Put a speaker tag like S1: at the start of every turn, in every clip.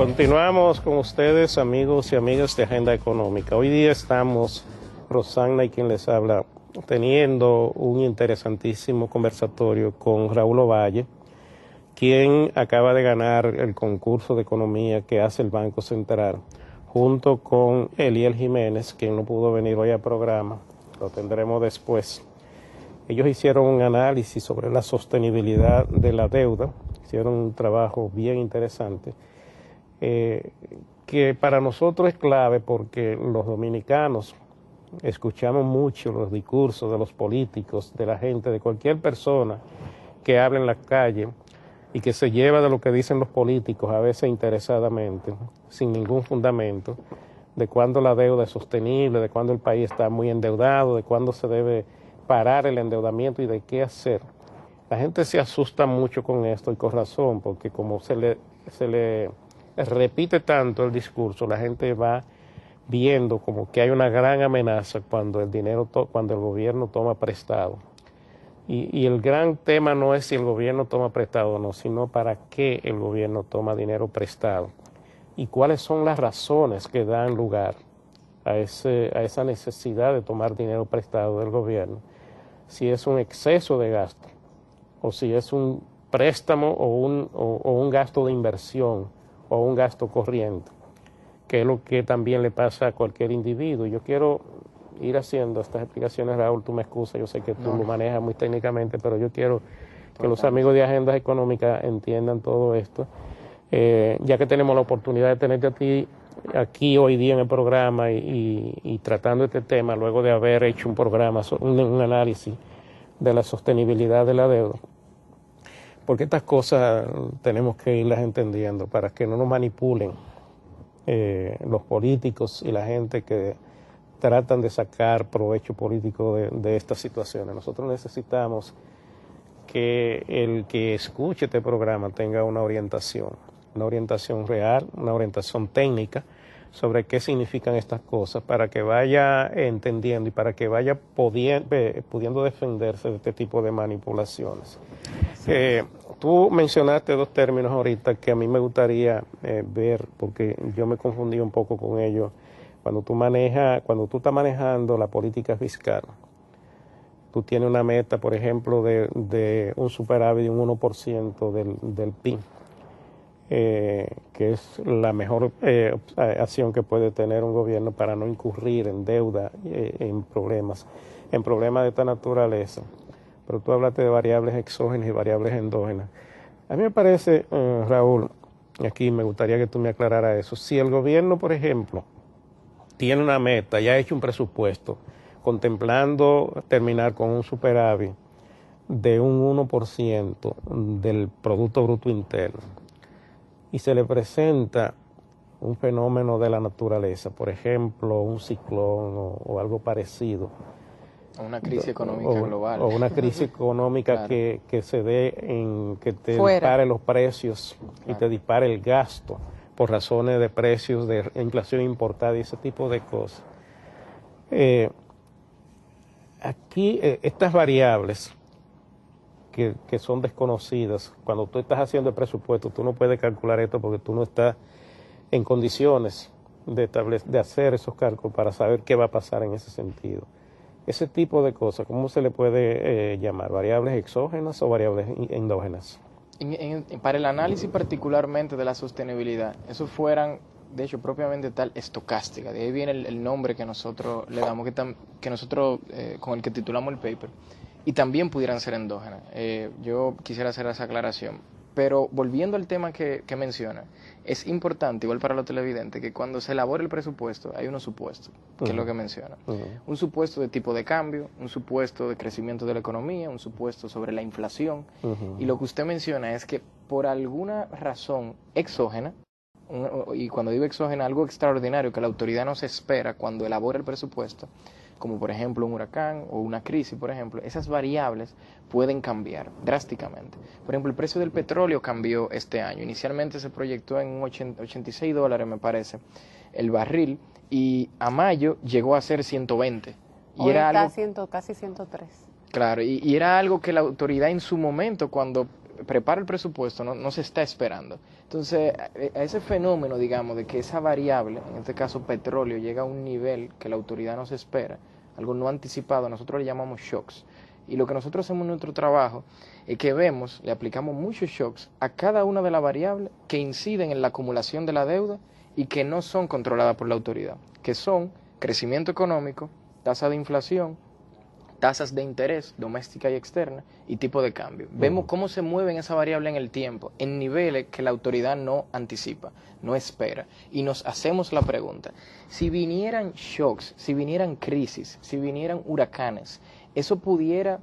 S1: Continuamos con ustedes, amigos y amigas de Agenda Económica. Hoy día estamos, Rosana y quien les habla, teniendo un interesantísimo conversatorio con Raúl Ovalle, quien acaba de ganar el concurso de economía que hace el Banco Central, junto con Eliel Jiménez, quien no pudo venir hoy al programa, lo tendremos después. Ellos hicieron un análisis sobre la sostenibilidad de la deuda, hicieron un trabajo bien interesante, que para nosotros es clave porque los dominicanos escuchamos mucho los discursos de los políticos, de la gente, de cualquier persona que habla en la calle y que se lleva de lo que dicen los políticos, a veces interesadamente, sin ningún fundamento, de cuándo la deuda es sostenible, de cuándo el país está muy endeudado, de cuándo se debe parar el endeudamiento y de qué hacer. La gente se asusta mucho con esto y con razón, porque como se le repite tanto el discurso, la gente va viendo como que hay una gran amenaza cuando cuando el gobierno toma prestado. Y el gran tema no es si el gobierno toma prestado o no, sino para qué el gobierno toma dinero prestado y cuáles son las razones que dan lugar a esa necesidad de tomar dinero prestado del gobierno. Si es un exceso de gasto o si es un préstamo o un gasto de inversión o un gasto corriente, que es lo que también le pasa a cualquier individuo. Yo quiero ir haciendo estas explicaciones, Raúl, tú me excusas, yo sé que tú lo manejas muy técnicamente, pero yo quiero que los amigos de Agendas Económicas entiendan todo esto, ya que tenemos la oportunidad de tenerte a ti aquí hoy día en el programa y tratando este tema, luego de haber hecho un programa, un análisis de la sostenibilidad de la deuda. Porque estas cosas tenemos que irlas entendiendo para que no nos manipulen los políticos y la gente que tratan de sacar provecho político de estas situaciones. Nosotros necesitamos que el que escuche este programa tenga una orientación real, una orientación técnica sobre qué significan estas cosas, para que vaya entendiendo y para que vaya pudiendo defenderse de este tipo de manipulaciones. Tú mencionaste dos términos ahorita que a mí me gustaría ver, porque yo me confundí un poco con ellos. Cuando tú estás manejando la política fiscal, tú tienes una meta, por ejemplo, de un superávit de un 1% del PIB, que es la mejor acción que puede tener un gobierno para no incurrir en deuda, en problemas de esta naturaleza. Pero tú hablaste de variables exógenas y variables endógenas. A mí me parece, Raúl, aquí me gustaría que tú me aclararas eso. Si el gobierno, por ejemplo, tiene una meta y ha hecho un presupuesto contemplando terminar con un superávit de un 1% del Producto Bruto Interno, y se le presenta un fenómeno de la naturaleza, por ejemplo, un ciclón o algo parecido,
S2: o una crisis económica global.
S1: O una crisis económica claro, que se dé en que te dispare los precios y te dispare el gasto por razones de precios, de inflación importada y ese tipo de cosas. Aquí estas variables que son desconocidas, cuando tú estás haciendo el presupuesto, tú no puedes calcular esto porque tú no estás en condiciones de hacer esos cálculos para saber qué va a pasar en ese sentido. Ese tipo de cosas, ¿cómo se le puede llamar? ¿Variables exógenas o variables endógenas?
S2: Para el análisis particularmente de la sostenibilidad, eso fueran, de hecho, propiamente tal, estocástica. De ahí viene el nombre que nosotros le damos, que nosotros con el que titulamos el paper. Y también pudieran ser endógenas. Yo quisiera hacer esa aclaración. Pero volviendo al tema que menciona, es importante, igual para los televidentes, que cuando se elabora el presupuesto hay unos supuestos, que es lo que menciona. Un supuesto de tipo de cambio, un supuesto de crecimiento de la economía, un supuesto sobre la inflación. Y lo que usted menciona es que por alguna razón exógena, y cuando digo exógena, algo extraordinario que la autoridad no se espera cuando elabora el presupuesto, como por ejemplo un huracán o una crisis, por ejemplo, esas variables pueden cambiar drásticamente. Por ejemplo, el precio del petróleo cambió este año. Inicialmente se proyectó en $86, me parece, el barril, y a mayo llegó a ser 120. Y
S3: hoy
S2: era
S3: está
S2: algo,
S3: casi 103.
S2: claro, y era algo que la autoridad en su momento, cuando prepara el presupuesto, no se está esperando. Entonces, a ese fenómeno, digamos, de que esa variable, en este caso petróleo, llega a un nivel que la autoridad no se espera, algo no anticipado, nosotros le llamamos shocks. Y lo que nosotros hacemos en nuestro trabajo es que vemos, le aplicamos muchos shocks a cada una de las variables que inciden en la acumulación de la deuda y que no son controladas por la autoridad, que son crecimiento económico, tasa de inflación, tasas de interés doméstica y externa y tipo de cambio. Vemos cómo se mueven esa variable en el tiempo, en niveles que la autoridad no anticipa, no espera. Y nos hacemos la pregunta, si vinieran shocks, si vinieran crisis, si vinieran huracanes, eso pudiera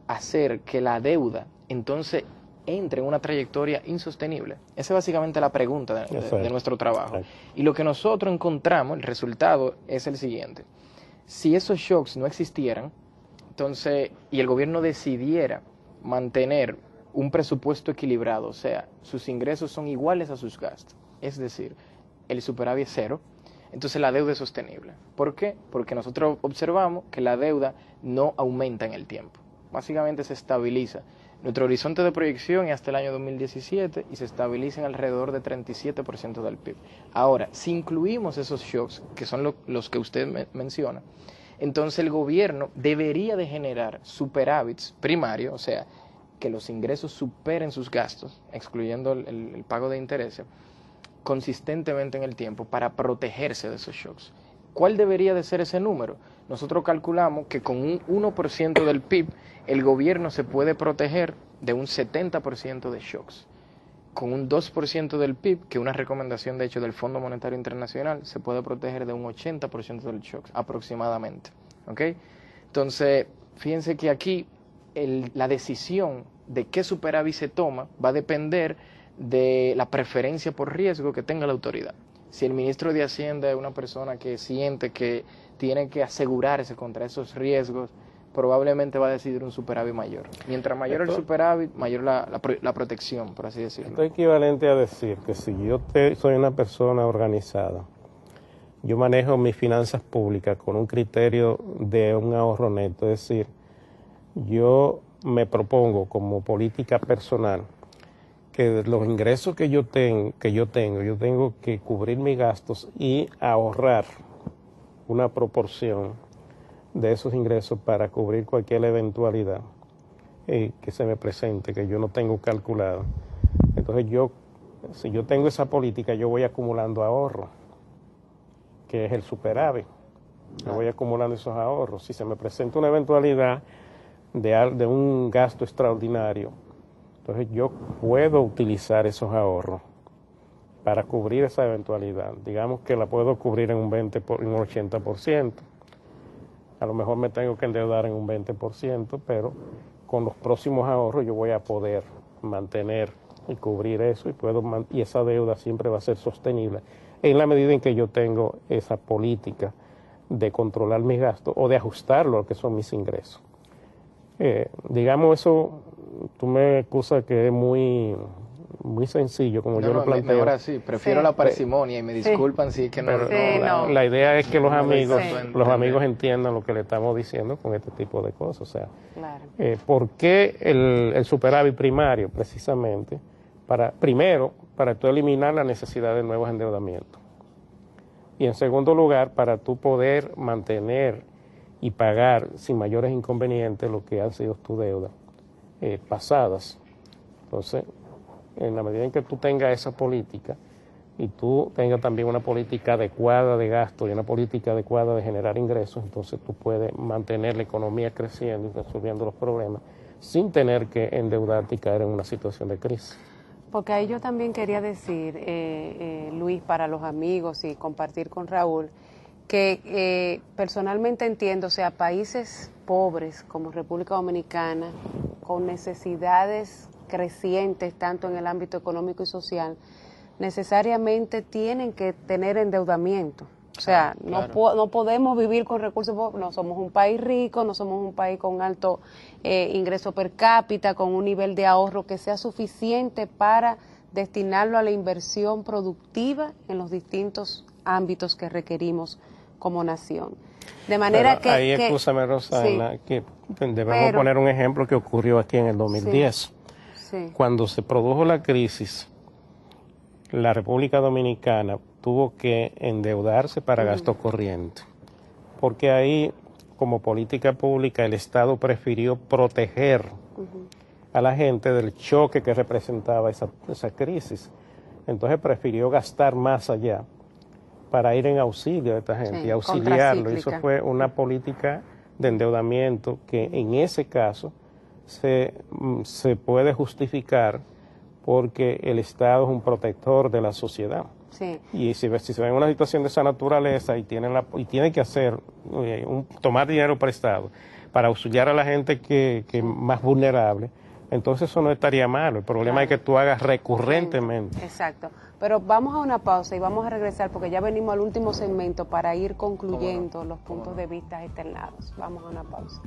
S2: hacer que la deuda entonces entre en una trayectoria insostenible. Esa es básicamente la pregunta de nuestro trabajo. Y lo que nosotros encontramos, el resultado es el siguiente. Si esos shocks no existieran, entonces, y el gobierno decidiera mantener un presupuesto equilibrado, o sea, sus ingresos son iguales a sus gastos, es decir, el superávit es cero, entonces la deuda es sostenible. ¿Por qué? Porque nosotros observamos que la deuda no aumenta en el tiempo, básicamente se estabiliza. Nuestro horizonte de proyección es hasta el año 2017 y se estabiliza en alrededor de 37% del PIB. Ahora, si incluimos esos shocks, que son los que usted menciona, entonces el gobierno debería de generar superávits primarios, o sea, que los ingresos superen sus gastos, excluyendo el pago de intereses, consistentemente en el tiempo para protegerse de esos shocks. ¿Cuál debería de ser ese número? Nosotros calculamos que con un 1% del PIB el gobierno se puede proteger de un 70% de shocks. Con un 2% del PIB, que es una recomendación de hecho del Fondo Monetario Internacional, se puede proteger de un 80% del shocks aproximadamente. ¿Ok? Entonces, fíjense que aquí la decisión de qué superávit se toma va a depender de la preferencia por riesgo que tenga la autoridad. Si el ministro de Hacienda es una persona que siente que tiene que asegurarse contra esos riesgos, probablemente va a decidir un superávit mayor. Mientras mayor el superávit, mayor la protección, por así decirlo.
S1: Esto es equivalente a decir que si yo soy una persona organizada, yo manejo mis finanzas públicas con un criterio de un ahorro neto, es decir, yo me propongo como política personal que los ingresos que yo tengo, yo tengo que cubrir mis gastos y ahorrar una proporción de esos ingresos para cubrir cualquier eventualidad que se me presente, que yo no tengo calculado. Entonces si yo tengo esa política, yo voy acumulando ahorros, que es el superávit. Yo voy acumulando esos ahorros. Si se me presenta una eventualidad de un gasto extraordinario, entonces yo puedo utilizar esos ahorros para cubrir esa eventualidad. Digamos que la puedo cubrir en un 80%. A lo mejor me tengo que endeudar en un 20%, pero con los próximos ahorros yo voy a poder mantener y cubrir eso y esa deuda siempre va a ser sostenible en la medida en que yo tengo esa política de controlar mis gastos o de ajustarlo a lo que son mis ingresos. Digamos eso, tú me excusas que es muy sencillo, como yo lo planteo.
S2: Mejor así, prefiero la parsimonia y me disculpan si es que
S1: la idea es que los amigos entiendan lo que le estamos diciendo con este tipo de cosas. O sea, ¿por qué el superávit primario? Precisamente, primero, para tú eliminar la necesidad de nuevos endeudamientos. Y en segundo lugar, para tú poder mantener y pagar sin mayores inconvenientes lo que han sido tus deudas pasadas. Entonces, en la medida en que tú tengas esa política y tú tengas también una política adecuada de gasto y una política adecuada de generar ingresos, entonces tú puedes mantener la economía creciendo y resolviendo los problemas sin tener que endeudarte y caer en una situación de crisis.
S3: Porque ahí yo también quería decir, Luis, para los amigos y compartir con Raúl, que personalmente entiendo, o sea, países pobres como República Dominicana, con necesidades crecientes tanto en el ámbito económico y social, necesariamente tienen que tener endeudamiento. O sea, no podemos vivir con recursos, no somos un país rico, no somos un país con alto ingreso per cápita, con un nivel de ahorro que sea suficiente para destinarlo a la inversión productiva en los distintos ámbitos que requerimos como nación. De manera que...
S1: Ahí, escúchame, Rosana, que debemos poner un ejemplo que ocurrió aquí en el 2010.
S3: Sí.
S1: Cuando se produjo la crisis, la República Dominicana tuvo que endeudarse para gasto corriente, porque ahí, como política pública, el Estado prefirió proteger a la gente del choque que representaba esa crisis. Entonces prefirió gastar más allá para ir en auxilio de esta gente,
S3: Sí,
S1: y auxiliarlo. Y eso
S3: contracíclica.
S1: fue una política de endeudamiento que en ese caso se puede justificar porque el Estado es un protector de la sociedad.
S3: Sí.
S1: Y si se ve en una situación de esa naturaleza y tiene que hacer tomar dinero prestado para auxiliar a la gente que más vulnerable, entonces eso no estaría malo. El problema es que tú hagas recurrentemente.
S3: Exacto. Pero vamos a una pausa y vamos a regresar porque ya venimos al último segmento para ir concluyendo los puntos de vista externados. Vamos a una pausa.